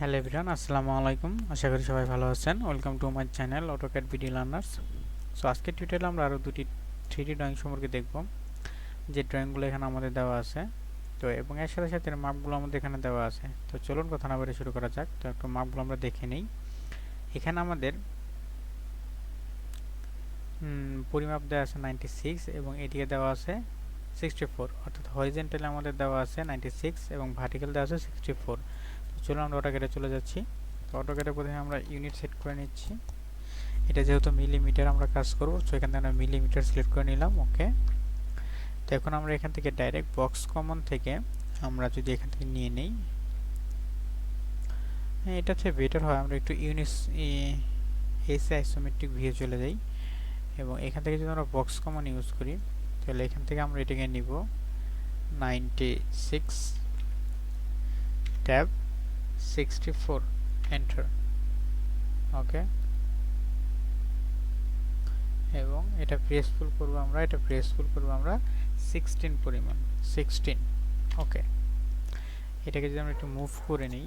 Hello everyone, আসসালামু আলাইকুম। আশা করি সবাই ভালো আছেন। Welcome to my channel Autocad BD Learners। So আজকের টিউটোরিয়ালে আমরা আরও দুটি 3D ড্রয়িং সম্পর্কে দেখব, যে ড্রয়িংগুলো এখানে আমাদের দেওয়া আছে। তো এবং এর সাথে সাথে মাপগুলো আমাদের এখানে দেওয়া আছে। তো চলুন কথা না বলে শুরু করা যাক। তো একটু মাপগুলো আমরা দেখে নিই। এখানে আমাদের পরিমাপ দেওয়া আছে 96 এবং এদিকে দেওয়া আছে 64, অর্থাৎ হরিজেন্টালি আমাদের দেওয়া আছে 96 এবং ভার্টিক্যাল দেওয়া আছে 64। তো চলুন আমরা অটোক্যাডে চলে যাচ্ছি। তো অটোক্যাডে প্রথমে আমরা ইউনিট সেট করে নিচ্ছি। এটা যেহেতু মিলিমিটার আমরা কাজ করব, সো এখান থেকে আমরা মিলিমিটার সিলেক্ট করে নিলাম। ওকে, তো এখন আমরা এখান থেকে ডাইরেক্ট বক্স কমন থেকে আমরা যদি এখান থেকে নিয়ে নেই, এটা হচ্ছে বেটার হয়। আমরা একটু এসে আইসোমেট্রিক ভিউ চলে যাই এবং এখান থেকে যদি আমরা বক্স কমন ইউজ করি, তাহলে এখান থেকে আমরা এটাকে নিব 96 ট্যাব 64 এন্টার। ওকে, এবং এটা প্রেসফুল করব আমরা 16 পরিমাণ 16। ওকে, এটাকে যদি আমরা একটু মুভ করে নিই,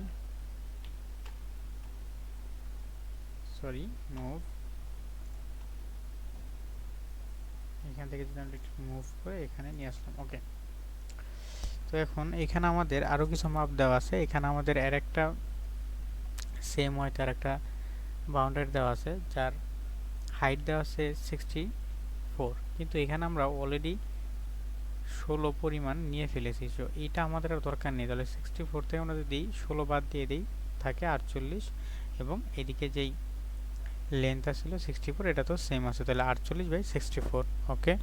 মুভ, এখান থেকে যদি আমরা একটু মুভ করে এখানে নিয়ে আসলাম। ওকে, তো এখন এখানে আমাদের আরও কিছু মাপ দেওয়া আছে। এখানে আমাদের আর একটা সেম হয়তো আর একটা বাউন্ডারি দেওয়া আছে, যার হাইট দেওয়া আছে 64, কিন্তু এখানে আমরা অলরেডি 16 পরিমাণ নিয়ে ফেলেছি। সো এইটা আমাদের আর দরকার নেই। তাহলে 64 থেকে আমরা যদি 16 বাদ দিয়ে দিই, থাকে 48, এবং এদিকে যেই লেন্থ ছিল 64, এটা তো সেম আছে, তাহলে 48/64। ওকে,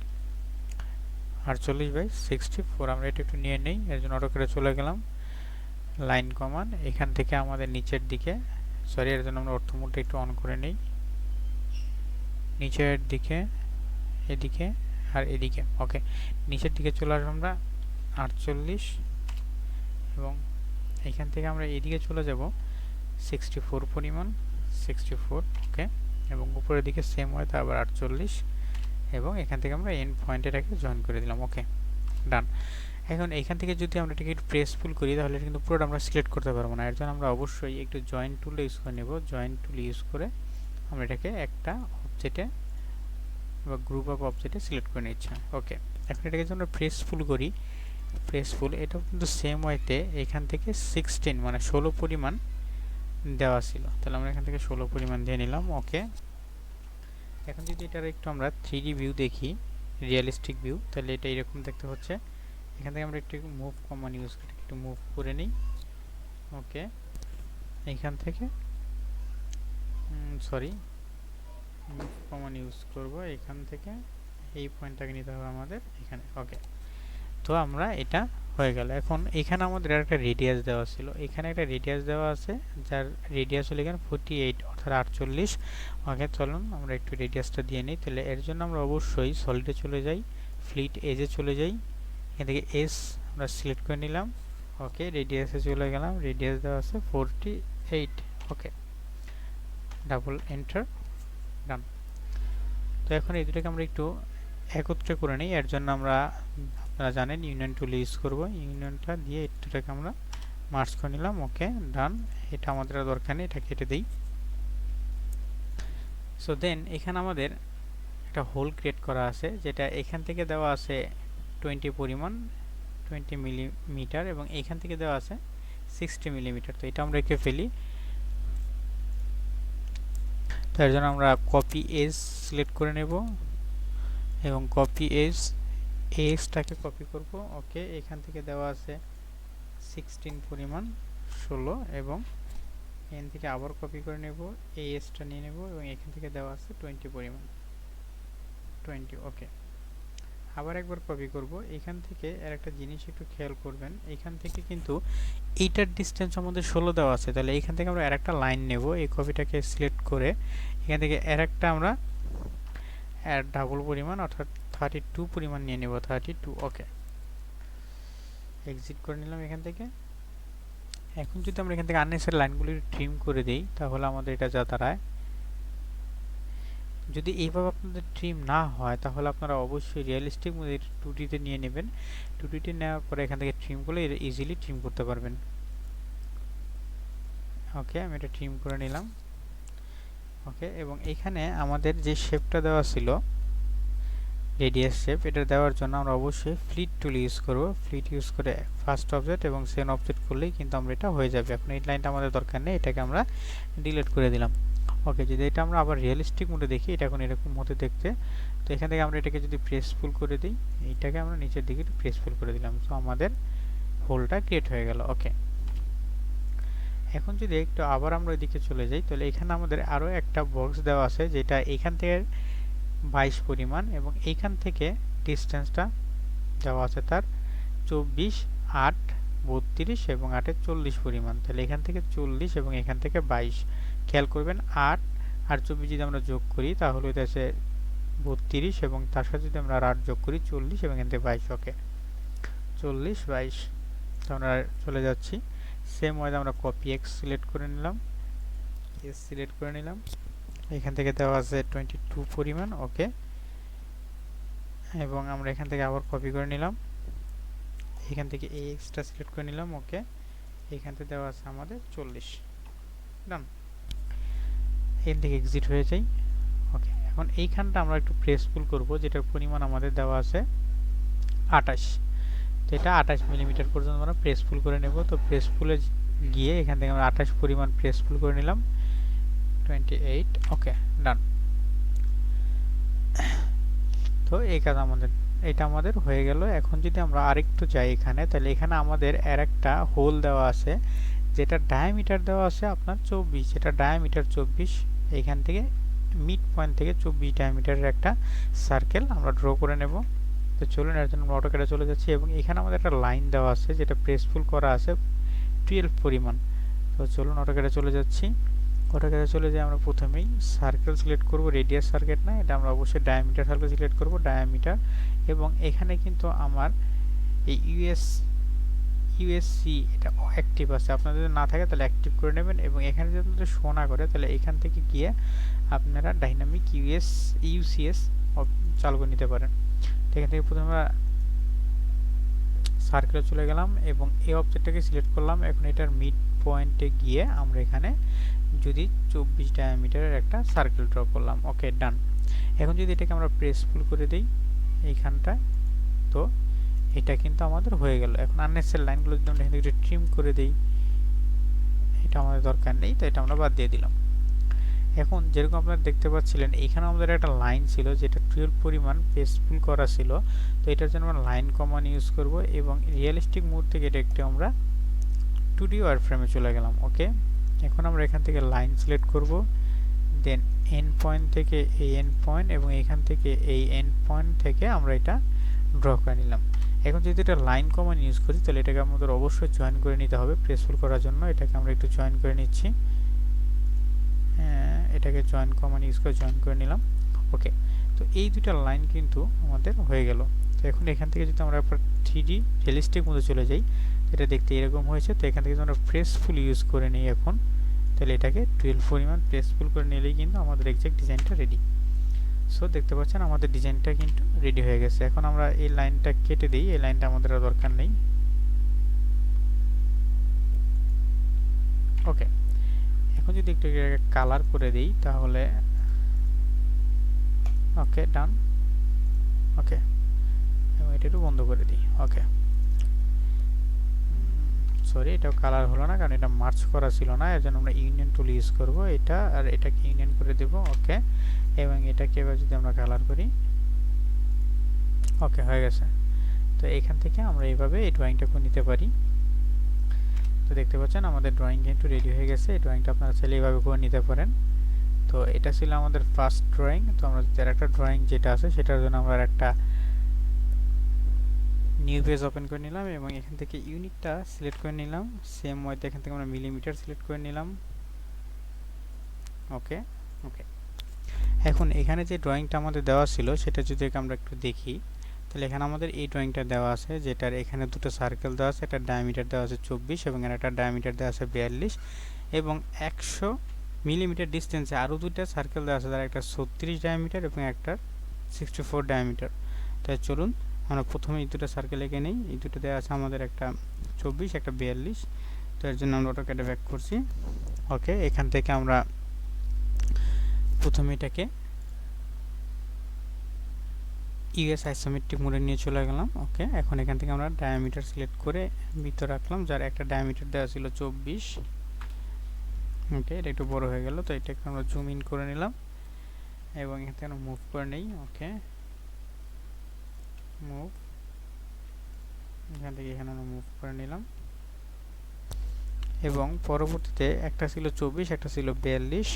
48/64 আমরা এটা একটু নিয়ে নেই। এর জন্য অটোক্যাডে চলে গেলাম, লাইন কমান্ড, এখান থেকে আমাদের নিচের দিকে, এর জন্য আমরা অর্থ মোডটা একটু অন করে নেই, নিচের দিকে, এদিকে আর এদিকে। ওকে, নিচের দিকে চলে আসবো আমরা 48, এবং এখান থেকে আমরা এদিকে চলে যাব 64 পরিমাণ 64। ওকে, এবং উপরের দিকে সেম হয়, তা আবার 48, এবং এখান থেকে আমরা এন্ড পয়েন্টেটাকে জয়েন করে দিলাম। ওকে, ডান। এখন এখান থেকে যদি আমরা এটাকে একটু প্রেসফুল করি, তাহলে কিন্তু পুরোটা আমরা সিলেক্ট করতে পারবো না। এর জন্য আমরা অবশ্যই একটু জয়েন্ট টুল ইউজ করে নেব। জয়েন্ট টুল ইউজ করে আমরা এটাকে একটা অবজেক্টে বা গ্রুপ অফ অবজেক্টে সিলেক্ট করে নিচ্ছি। ওকে, এখন এটাকে যদি আমরা প্রেসফুল করি, এটাও কিন্তু সেম ওয়েতে এখান থেকে 16 মানে 16 পরিমাণ দেওয়া ছিল, তাহলে আমরা এখান থেকে 16 পরিমাণ দিয়ে নিলাম। ওকে, এখন যদি এটার একটু আমরা 3D ভিউ দেখি, রিয়েলিস্টিক ভিউ, তাহলে এটা এরকম দেখতে হচ্ছে। এখান থেকে আমরা একটু মুভ কমান্ড ইউজ করে একটু মুভ করে নিই। ওকে, এখান থেকে মুভ কমান্ড ইউজ করব, এখান থেকে এই পয়েন্টটাকে নিতে হবে আমাদের এখানে। ওকে, তো আমরা এটা হয়ে গেল। এখন এখানে আমাদের একটা রেডিয়াস দেওয়া ছিল, এখানে একটা রেডিয়াস দেওয়া আছে, যার রেডিয়াস হলো এখানে 48 অর্থাৎ 48। ওকে, চলুন আমরা একটু রেডিয়াসটা দিয়ে নিই। তাহলে এর জন্য আমরা অবশ্যই সলিডে চলে যাই, ফ্লিট এজে চলে যাই, এখান থেকে এস আমরা সিলেক্ট করে নিলাম। ওকে, রেডিয়াসে চলে গেলাম, রেডিয়াস দেওয়া আছে 48। ওকে, ডাবল এন্টার, ডান। তো এখন এই দুটোকে আমরা একটু একত্রে করে নিই। এর জন্য আমরা, আপনারা জানেন, ইউনিয়ন টুল ইউজ করব। ইউনিয়নটা দিয়ে এটাকে আমরা মার্জ করে নিলাম। ওকে, ডান। এটা আমাদের দরকার নেই, এটা কেটে দিই। সো দেন এখানে আমাদের একটা হোল ক্রিয়েট করা আছে, যেটা এখান থেকে দেওয়া আছে 20 পরিমাণ 20 মিলিমিটার, এবং এখান থেকে দেওয়া আছে 60 মিলিমিটার। তো এটা আমরা রেখে ফেলি। তার জন্য আমরা কপি এজ সিলেক্ট করে নেব এবং কপি এজটাকে কপি করব। ওকে, এখান থেকে দেওয়া আছে 16 পরিমাণ 16, এবং এখান থেকে আবার কপি করে নেব, এই এজটা নিয়ে নেব, এবং এখান থেকে দেওয়া আছে 20 পরিমাণ 20। ওকে, আবার একবার কপি করব। এখান থেকে আর একটা জিনিস একটু খেয়াল করবেন, এখান থেকে কিন্তু এইটার ডিসটেন্স আমাদের 16 দেওয়া আছে, তাহলে এখান থেকে আমরা আর একটা লাইন নেব। এই কপিটাকে সিলেক্ট করে এখান থেকে আর একটা আমরা ডাবল পরিমাণ অর্থাৎ 32 পরিমাণ নিয়ে নেব, 32। ওকে, এক্সিট করে নিলাম এখান থেকে। এখন যদি আমরা এখান থেকে আননেসেসারি লাইনগুলি ট্রিম করে দিই, তাহলে আমাদের এটা যা দাঁড়ায়। যদি এইভাবে আপনাদের ট্রিম না হয়, তাহলে আপনারা অবশ্যই রিয়েলিস্টিক মধ্যে 2Dতে নিয়ে নেবেন। 2Dতে নেওয়ার পরে এখান থেকে ট্রিম করলে ইজিলি ট্রিম করতে পারবেন। ওকে, আমি এটা ট্রিম করে নিলাম। ওকে, এবং এখানে আমাদের যে শেপটা দেওয়া ছিল রেডিয়াস শেপ, এটা দেওয়ার জন্য আমরা অবশ্যই ফ্লিট টুল ইউজ করব। ফ্লিট ইউজ করে ফার্স্ট অবজেক্ট এবং সেকেন্ড অবজেক্ট করলেই কিন্তু আমরা এটা হয়ে যাবে। এখন এই লাইনটা আমাদের দরকার নেই, এটাকে আমরা ডিলিট করে দিলাম। ওকে, যদি এটা আমরা আবার রিয়েলিস্টিক মোডে দেখি, এটা এখন এরকম হতে দেখতে। তো এখান থেকে আমরা এটাকে যদি প্রেসফুল করে দিই, এইটাকে আমরা নিচের দিকে একটু প্রেসফুল করে দিলাম, তো আমাদের হোলটা ক্রিয়েট হয়ে গেল। ওকে, এখন যদি একটু আবার আমরা ওইদিকে চলে যাই, তাহলে এখানে আমাদের আরও একটা বক্স দেওয়া আছে, যেটা এখান থেকে 22 পরিমাণ এবং এইখান থেকে ডিস্টেন্সটা দেওয়া আছে তার 24, 8, 32 এবং 8 40 পরিমাণ। তাহলে এখান থেকে 40 এবং এখান থেকে 22। খেয়াল করবেন 8 আর 24 যদি আমরা যোগ করি তাহলে এটা আছে 32 এবং তার সাথে যদি আমরা 8 যোগ করি 40 এবং এখান থেকে 22। ওকে, 40, 22। তো আমরা চলে যাচ্ছি। সেম ওয়ে আমরা কপি এক্স সিলেক্ট করে নিলাম, এস সিলেক্ট করে নিলাম। এখান থেকে দেওয়া আছে 22 পরিমাণ। ওকে, এবং আমরা এখান থেকে আবার কপি করে নিলাম, এখান থেকে এই এক্সটা সিলেক্ট করে নিলাম। ওকে, এখান থেকে দেওয়া আছে আমাদের 40। ডান, এখান থেকে এক্সিট হয়ে যাই। ওকে, এখন এইখানটা আমরা একটু প্রেসফুল করব, যেটার পরিমাণ আমাদের দেওয়া আছে 28। তো এটা 28 মিলিমিটার পর্যন্ত আমরা প্রেসফুল করে নেব। তো প্রেসফুলে গিয়ে এখান থেকে আমরা 28 পরিমাণ প্রেসফুল করে নিলাম, 28। ওকে, ডান। তো এই কাজ আমাদের, এটা আমাদের হয়ে গেল। এখন যদি আমরা আরেকটু যাই এখানে, তাহলে এখানে আমাদের আর একটা হোল দেওয়া আছে, যেটা ডায়ামিটার দেওয়া আছে আপনার 24। এটা ডায়ামিটার 24। এখান থেকে মিড পয়েন্ট থেকে 24 ডায়ামিটারের একটা সার্কেল আমরা ড্র করে নেব। তো চলুন, এর জন্য আমরা অটোক্যাডে চলে যাচ্ছি এবং এখানে আমাদের একটা লাইন দেওয়া আছে, যেটা প্রেসফুল করা আছে 12 পরিমাণ। তো চলুন অটোক্যাডে চলে যাচ্ছি। অটোক্যাডে চলে যাই, আমরা প্রথমেই সার্কেল সিলেক্ট করব, রেডিয়াস সার্কেল না, এটা আমরা অবশ্যই ডায়ামিটার সার্কেল সিলেক্ট করব, ডায়ামিটার। এবং এখানে কিন্তু আমার এই ইউএসসি এটা অ্যাক্টিভ আছে, আপনাদের যদি না থাকে তাহলে অ্যাক্টিভ করে নেবেন। এবং এখানে যদি আপনাদের শো না করে, তাহলে এখান থেকে গিয়ে আপনারা ডাইনামিক ইউসিএস চালু করে নিতে পারেন। এখান থেকে প্রথমে আমরা সার্কেলে চলে গেলাম এবং এই অবজেক্টটাকে সিলেক্ট করলাম। এখন এটার মিড পয়েন্টে গিয়ে আমরা এখানে যদি 24 ডায়ামিটারের একটা সার্কেল ড্র করলাম। ওকে, ডান। এখন যদি এটাকে আমরা প্রেসফুল করে দিই এইখানটায়, তো এটা কিন্তু আমাদের হয়ে গেল। এখন আননেসেসারি লাইনগুলো যদি আমরা এখান থেকে ট্রিম করে দিই, এটা আমাদের দরকার নেই, তো এটা আমরা বাদ দিয়ে দিলাম। এখন যেরকম আপনারা দেখতে পাচ্ছিলেন, এখানে আমাদের একটা লাইন ছিল যেটা 12 পরিমাণ প্রেসফুল করা ছিল। তো এটার জন্য আমরা লাইন কমান ইউজ করব এবং রিয়েলিস্টিক মোড থেকে এটা একটু আমরা 2D ওয়্যারফ্রেমে চলে গেলাম। ওকে, এখন আমরা এখান থেকে লাইন সিলেক্ট করব, দেন এন্ড পয়েন্ট থেকে এই এন্ড পয়েন্ট এবং এখান থেকে এই এন্ড পয়েন্ট থেকে আমরা এটা ড্র করে নিলাম। এখন যদি এটা লাইন কমান ইউজ করি, তাহলে এটাকে আমাদের অবশ্যই জয়েন করে নিতে হবে প্রেসফুল করার জন্য। এটাকে আমরা একটু জয়েন করে নিচ্ছি, এটাকে জয়েন কমান ইউজ করে জয়েন করে নিলাম। ওকে, তো এই দুইটা লাইন কিন্তু আমাদের হয়ে গেল। তো এখন এখান থেকে যদি আমরা 3D রিয়েলিস্টিক মধ্যে চলে যাই, এটা দেখতে এরকম হয়েছে। তো এখান থেকে যদি আমরা প্রেসফুল ইউজ করে নিই এখন, তাহলে এটাকে 12 পরিমাণ প্রেসফুল করে নিলেই কিন্তু আমাদের এক্সাক্ট ডিজাইনটা রেডি। সো দেখতে পাচ্ছেন আমাদের ডিজাইনটা কিন্তু রেডি হয়ে গেছে। এখন আমরা এই লাইনটা কেটে দিই, এই লাইনটা আমাদের আর দরকার নেই। ওকে, এখন যদি একটু কালার করে দিই তাহলে ওকে, ডান। ওকে, এবং এটা একটু বন্ধ করে দিই। ওকে, সরি, এটাও কালার হলো না, কারণ এটা মার্চ করা ছিল না, এর জন্য আমরা ইউনিয়ন টুল ইউজ করব। এটা আর এটাকে ইউনিয়ন করে দেব। ওকে, এবং এটাকে এবার যদি আমরা কালার করি, ওকে, হয়ে গেছে। তো এখান থেকে আমরা এইভাবে এই ড্রয়িংটা করে নিতে পারি। তো দেখতে পাচ্ছেন আমাদের ড্রয়িং কিন্তু রেডি হয়ে গেছে। এই ড্রয়িংটা আপনারা চাইলে এইভাবে করে নিতে পারেন। তো এটা ছিল আমাদের ফার্স্ট ড্রয়িং। তো আমরা একটা ড্রয়িং যেটা আছে সেটার জন্য আমরা একটা নিউ পেজ ওপেন করে নিলাম এবং এখান থেকে ইউনিটটা সিলেক্ট করে নিলাম। সেম ওয়েতে এখান থেকে আমরা মিলিমিটার সিলেক্ট করে নিলাম। ওকে, ওকে, এখন এখানে যে ড্রয়িংটা আমাদের দেওয়া ছিল সেটা যদি আমরা একটু দেখি, তাহলে এখানে আমাদের এই ড্রয়িংটা দেওয়া আছে, যেটার এখানে দুটো সার্কেল দেওয়া আছে, একটা ডায়ামিটার দেওয়া আছে 24 এবং এর একটা ডায়ামিটার দেওয়া আছে 42 এবং 100 মিলিমিটার ডিস্টেন্সে আরও দুটো সার্কেল দেওয়া আছে, তার একটা 36 ডায়ামিটার এবং একটা 64 ডায়ামিটার। তাই চলুন আমরা প্রথমে এই দুটো সার্কেল এঁকে নেই। এই দুটো দেওয়া আছে আমাদের একটা 24, একটা 42। তো এর জন্য আমরা অটোক্যাডে ব্যাক করছি। ওকে, এখান থেকে আমরা প্রথমে এটাকে ইউএস আইসোমেট্রিক মোডে নিয়ে চলে গেলাম। ওকে, এখন এখান থেকে আমরা ডায়ামিটার সিলেক্ট করে ভিতরে রাখলাম, যার একটা ডায়ামিটার দেওয়া ছিল 24। ওকে, এটা একটু বড় হয়ে গেল, তো এটাকে আমরা জুম ইন করে নিলাম এবং এখান থেকে আমরা মুভ করে নেই। ওকে, মুভ, এখান থেকে এখানে আমরা মুভ করে নিলাম এবং পরবর্তীতে একটা ছিল 24, একটা ছিল 42,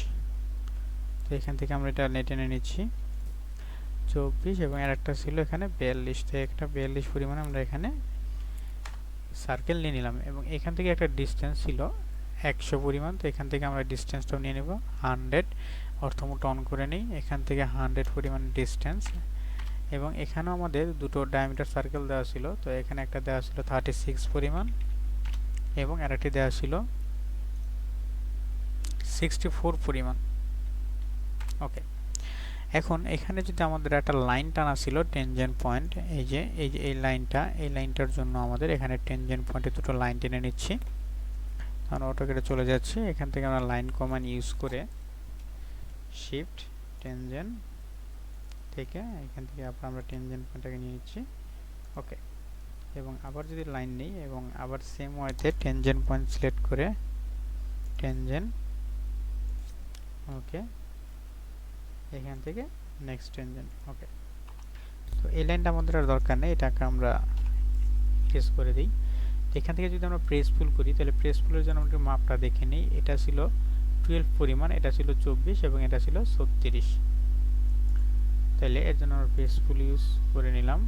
তো এখান থেকে আমরা এটা টেনে নিচ্ছি 24 এবং আর একটা ছিল এখানে 42, তো একটা 42 পরিমাণে আমরা এখানে সার্কেল নিয়ে নিলাম এবং এখান থেকে একটা ডিস্টেন্স ছিল 100 পরিমাণ, তো এখান থেকে আমরা ডিস্টেন্সটাও নিয়ে নেব 100, অর্থমোট অন করে নিই, এখান থেকে 100 পরিমাণ ডিস্টেন্স এবং এখানেও আমাদের দুটো ডায়ামিটার সার্কেল দেওয়া ছিল, তো এখানে একটা দেওয়া ছিল 36 পরিমাণ এবং আরেকটি দেওয়া ছিল 64 পরিমাণ। ওকে, এখন এখানে যদি আমাদের একটা লাইন টানা ছিল টেনজেন্ট পয়েন্ট, এই লাইনটার জন্য আমাদের এখানে টেনজেন্ট পয়েন্টে দুটো লাইন টেনে নিচ্ছি। আমরা অটোক্যাডে চলে যাচ্ছি, এখান থেকে আমরা লাইন কমান্ড ইউজ করে শিফট টেনজেন্ট থেকে এখান থেকে আবার আমরা টেনজেন্ট পয়েন্টটাকে নিয়ে নিচ্ছি। ওকে, এবং আবার যদি লাইন নেই এবং আবার সেম ওয়েতে টেনজেন্ট পয়েন্ট সিলেক্ট করে টেনজেন্ট, ওকে, এখান থেকে নেক্সট টেনজেন্ট। ওকে, তো এই লাইনটা আমাদের আর দরকার নেই, এটাকে আমরা প্রেস করে দিই। এখান থেকে যদি আমরা প্রেস পুল করি তাহলে প্রেস পুলের জন্য আমরা মাপটা দেখে নিই, এটা ছিল 12 পরিমাণ, এটা ছিল 24 এবং এটা ছিল 36, তাহলে এর জন্য আমরা প্রেস পুল ইউজ করে নিলাম,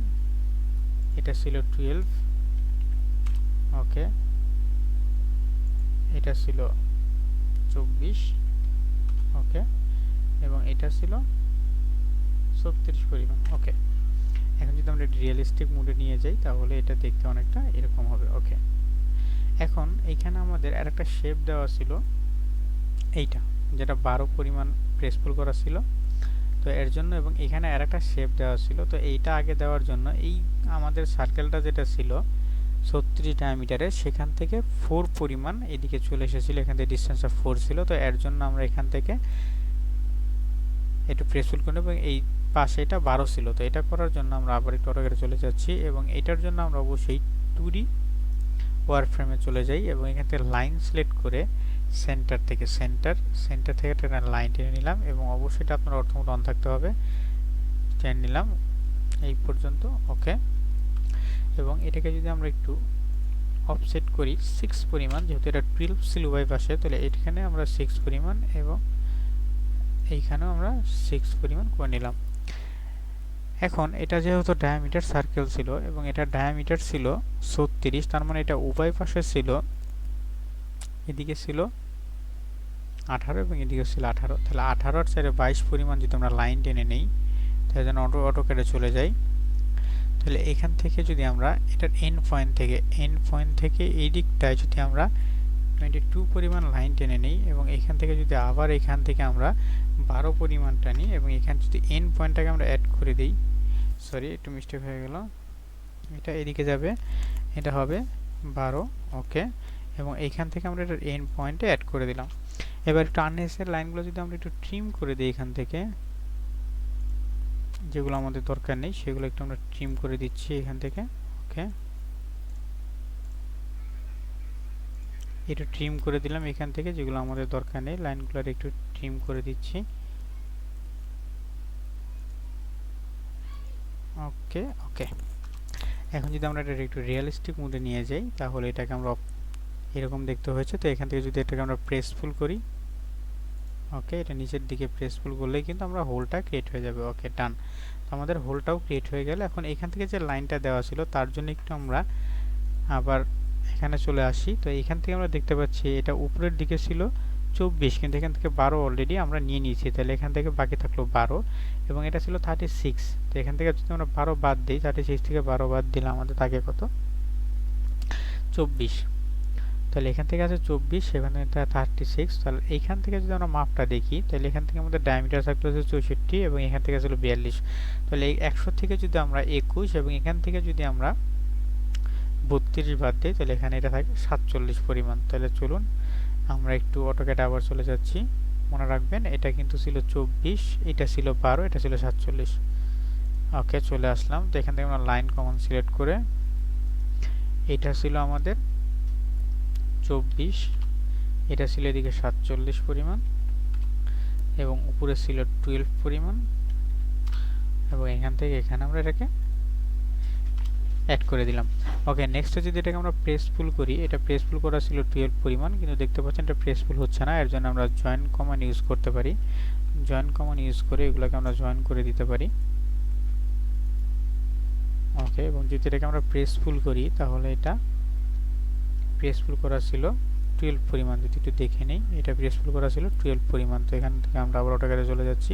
এটা ছিল 12, ওকে, এটা ছিল 24, ওকে, এবং এটা ছিল 36 পরিমাণ। ওকে, এখন যদি আমরা রিয়েলিস্টিক মোডে নিয়ে যাই তাহলে এটা দেখতে অনেকটা এরকম হবে। ওকে, এখন এইখানে আমাদের আরেকটা শেপ দেওয়া ছিল এইটা, যেটা 12 পরিমাণ প্রেস পুল করা ছিল, তো এর জন্য এবং এখানে আরেকটা শেপ দেওয়া ছিল, তো এইটা আগে দেওয়ার জন্য এই আমাদের সার্কেলটা যেটা ছিল 36 ডায়ামিটারের, সেখান থেকে 4 পরিমাণ এদিকে চলে এসেছিল, এখান থেকে ডিস্টেন্সটা 4 ছিল, তো এর জন্য আমরা এখান থেকে একটু প্রেস পুল করব এবং এই পাশে এটা 12 ছিল, তো এটা করার জন্য আমরা আবার একটু অটোক্যাডে চলে যাচ্ছি এবং এটার জন্য আমরা অবশ্যই 2D ওয়ার ফ্রেমে চলে যাই এবং এখান থেকে লাইন সিলেক্ট করে সেন্টার থেকে একটা লাইন টেনে নিলাম এবং অবশ্যই এটা আপনার অর্থমোট অন থাকতে হবে, টেনে নিলাম এই পর্যন্ত। ওকে, এবং এটাকে যদি আমরা একটু অফসেট করি 6 পরিমাণ, যেহেতু এটা 12 ছিল উভয় পাশে, তাহলে এখানে আমরা 6 পরিমাণ এবং এইখানেও আমরা 6 পরিমাণ করে নিলাম। এখন এটা যেহেতু ডায়ামিটার সার্কেল ছিল এবং এটা ডায়ামিটার ছিল 36, তার মানে এটা উভয় পাশে ছিল, এদিকে ছিল 18 এবং এদিকে ছিল 18, তাহলে 18 আর 4 22 পরিমাণ যদি আমরা লাইন টেনে নেই, তাহলে যেন অটোক্যাডে চলে যাই, তাহলে এখান থেকে যদি আমরা এটার এন্ড পয়েন্ট থেকে এই দিকটায় যদি আমরা 22 পরিমাণ লাইন টেনে নিই এবং এখান থেকে যদি আবার এখান থেকে আমরা 12 পরিমাণ টানি এবং এখানে যদি এন্ড পয়েন্টটাকে আমরা অ্যাড করে দিই, সরি একটু মিস্টেক হয়ে গেল, এটা এদিকে যাবে, এটা হবে 12। ওকে, এবং এইখান থেকে আমরা এটার এন্ড পয়েন্টে অ্যাড করে দিলাম। এবার একটু আননেসেসারি লাইনগুলো যদি আমরা একটু ট্রিম করে দিই, এখান থেকে যেগুলো আমাদের দরকার নেই সেগুলো একটু আমরা ট্রিম করে দিচ্ছি এখান থেকে। ওকে, একটু ট্রিম করে দিলাম এখান থেকে, যেগুলো আমাদের দরকার নেই লাইনগুলো একটু ট্রিম করে দিচ্ছি। ওকে, ওকে, এখন যদি আমরা এটা একটু রিয়েলিস্টিক মোডে নিয়ে যাই তাহলে এটাকে আমরা এরকম দেখতে হয়েছে, তো এখান থেকে যদি এটাকে আমরা প্রেস পুল করি, ওকে, এটা নিচের দিকে প্রেস পুল করলেই কিন্তু আমরা হোলটা ক্রিয়েট হয়ে যাবে। ওকে, ডান, তো আমাদের হোলটাও ক্রিয়েট হয়ে গেল। এখন এখান থেকে যে লাইনটা দেওয়া ছিল তার জন্য একটু আমরা আবার এখানে চলে আসি, তো এখান থেকে আমরা দেখতে পাচ্ছি এটা উপরের দিকে ছিল 24, কিন্তু এখান থেকে 12 অলরেডি আমরা নিয়ে নিয়েছি, তাহলে এখান থেকে বাকি থাকলো 12 এবং এটা ছিল 36, তো এখান থেকে যদি আমরা 12 বাদ দিই, 36 থেকে 12 বাদ দিলে আমাদের থাকে কত, 24, তাহলে এখান থেকে আছে 24, সেখানে 36, তাহলে এইখান থেকে যদি আমরা মাপটা দেখি তাহলে এখান থেকে আমাদের ডায়ামিটার থাকলো 64 এবং এখান থেকে ছিল 42, তাহলে এই 100 থেকে যদি আমরা 21 এবং এখান থেকে যদি আমরা 32 বাদ দিই তাহলে এখানে এটা থাকে 47 পরিমাণ। তাহলে চলুন আমরা একটু অটোক্যাডে আবার চলে যাচ্ছি। মনে রাখবেন এটা কিন্তু ছিল 24, এটা ছিল 12, এটা ছিল 47। ওকে, চলে আসলাম। তো এখান থেকে আমরা লাইন কমন সিলেক্ট করে এটা ছিল আমাদের 24, এটা ছিল এদিকে 47 পরিমাণ, এবং উপরে ছিল 12 পরিমাণ, এবং এখান থেকে এখানে আমরা এটাকে অ্যাড করে দিলাম। ওকে, নেক্সট যদি এটাকে আমরা প্রেস পুল করি, এটা প্রেস পুল করা ছিল 12 পরিমাণ, কিন্তু দেখতে পাচ্ছেন এটা প্রেস পুল হচ্ছে না। এর জন্য আমরা জয়েন কমান্ড ইউজ করতে পারি। জয়েন কমান্ড ইউজ করে এগুলোকে আমরা জয়েন করে দিতে পারি। ওকে, এবং যদি এটাকে আমরা প্রেস পুল করি তাহলে এটা প্রেস পুল করা ছিল 12 পরিমাণ। যদি একটু দেখে নেই, এটা প্রেস পুল করা ছিল 12 পরিমাণ। তো এখান থেকে আমরা আবার অটোক্যাডে চলে যাচ্ছি,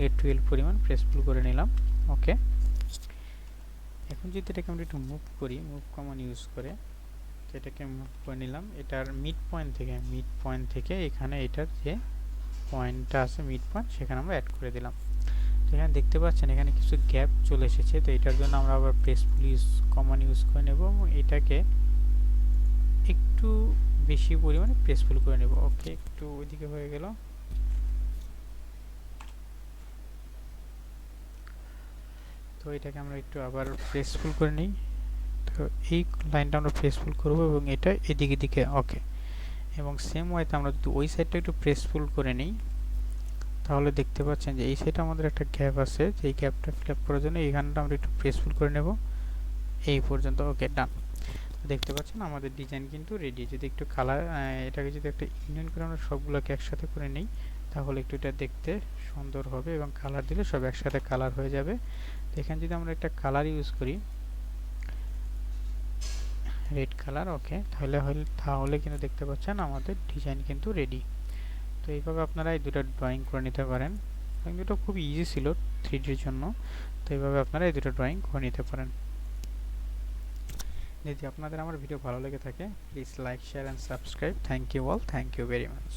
এই 12 পরিমাণ প্রেস পুল করে নিলাম। ওকে, এখন যদি এটাকে আমরা একটু মুভ করি, মুভ কমান্ড ইউজ করে এটাকে মুভ করে নিলাম। এটার মিড পয়েন্ট থেকে এখানে এটার যে পয়েন্টটা আছে মিড পয়েন্ট, সেখানে আমরা অ্যাড করে দিলাম। তো এখানে দেখতে পাচ্ছেন এখানে কিছু গ্যাপ চলে এসেছে। তো এটার জন্য আমরা আবার প্রেস পুল কমান্ড ইউজ করে নেব এবং এটাকে একটু বেশি পরিমাণে প্রেস পুল করে নেব। ওকে, একটু ওইদিকে হয়ে গেল। তো এটাকে আমরা একটু আবার প্রেস পুল করে নিই। তো এই লাইনটা আমরা প্রেস পুল করব এবং এটা এদিকে দিকে। ওকে, এবং সেম ওয়েতে আমরা যদি ওই সাইডটা একটু প্রেস পুল করে নিই, তাহলে দেখতে পাচ্ছেন যে এই সাইডে আমাদের একটা গ্যাপ আছে, যে এই গ্যাপটা ফিল আপ করার জন্য এইখানটা আমরা একটু প্রেস পুল করে নেব এই পর্যন্ত। ওকে, ডান। দেখতে পাচ্ছেন আমাদের ডিজাইন কিন্তু রেডি। যদি একটু কালার, এটাকে যদি একটা ইউনিয়ন করে আমরা সবগুলোকে একসাথে করে নিই, তাহলে একটু এটা দেখতে সুন্দর হবে এবং কালার দিলে সব একসাথে কালার হয়ে যাবে। তো এখানে যদি আমরা একটা কালার ইউজ করি, রেড কালার, ওকে, তাহলে কিন্তু দেখতে পাচ্ছেন আমাদের ডিজাইন কিন্তু রেডি। তো এইভাবে আপনারা এই দুটো ড্রয়িং করে নিতে পারেন। ড্রয়িং দুটো খুব ইজি ছিল 3Dর জন্য। তো এইভাবে আপনারা এই দুটো ড্রয়িং করে নিতে পারেন। যদি আপনাদের আমার ভিডিও ভালো লেগে থাকে, please like, share and subscribe. Thank you all, thank you very much.